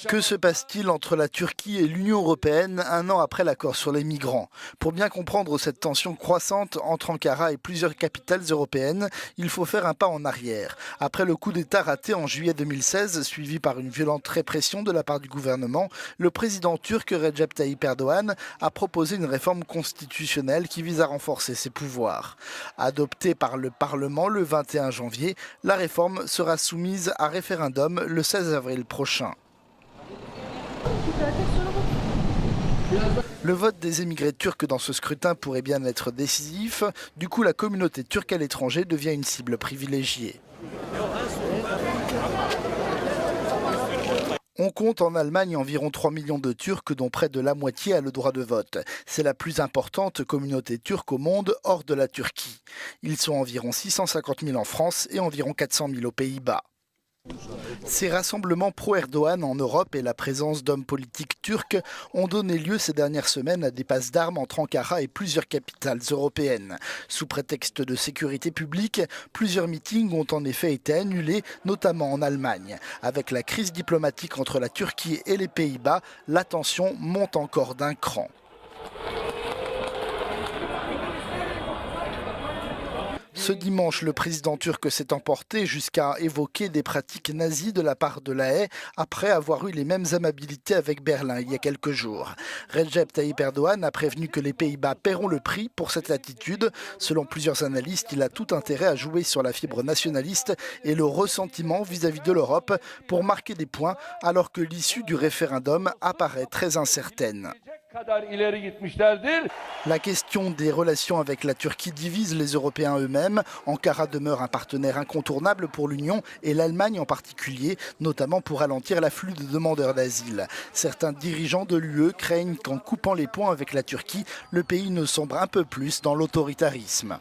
Que se passe-t-il entre la Turquie et l'Union européenne un an après l'accord sur les migrants? Pour bien comprendre cette tension croissante entre Ankara et plusieurs capitales européennes, il faut faire un pas en arrière. Après le coup d'État raté en juillet 2016, suivi par une violente répression de la part du gouvernement, le président turc Recep Tayyip Erdogan a proposé une réforme constitutionnelle qui vise à renforcer ses pouvoirs. Adoptée par le Parlement le 21 janvier, la réforme sera soumise à référendum le 16 avril prochain. Le vote des émigrés turcs dans ce scrutin pourrait bien être décisif. Du coup, la communauté turque à l'étranger devient une cible privilégiée. On compte en Allemagne environ 3 millions de Turcs, dont près de la moitié a le droit de vote. C'est la plus importante communauté turque au monde, hors de la Turquie. Ils sont environ 650 000 en France et environ 400 000 aux Pays-Bas. Ces rassemblements pro-Erdogan en Europe et la présence d'hommes politiques turcs ont donné lieu ces dernières semaines à des passes d'armes entre Ankara et plusieurs capitales européennes. Sous prétexte de sécurité publique, plusieurs meetings ont en effet été annulés, notamment en Allemagne. Avec la crise diplomatique entre la Turquie et les Pays-Bas, la tension monte encore d'un cran. Ce dimanche, le président turc s'est emporté jusqu'à évoquer des pratiques nazies de la part de la Haye après avoir eu les mêmes amabilités avec Berlin il y a quelques jours. Recep Tayyip Erdogan a prévenu que les Pays-Bas paieront le prix pour cette attitude. Selon plusieurs analystes, il a tout intérêt à jouer sur la fibre nationaliste et le ressentiment vis-à-vis de l'Europe pour marquer des points alors que l'issue du référendum apparaît très incertaine. La question des relations avec la Turquie divise les Européens eux-mêmes. Ankara demeure un partenaire incontournable pour l'Union et l'Allemagne en particulier, notamment pour ralentir l'afflux de demandeurs d'asile. Certains dirigeants de l'UE craignent qu'en coupant les ponts avec la Turquie, le pays ne sombre un peu plus dans l'autoritarisme.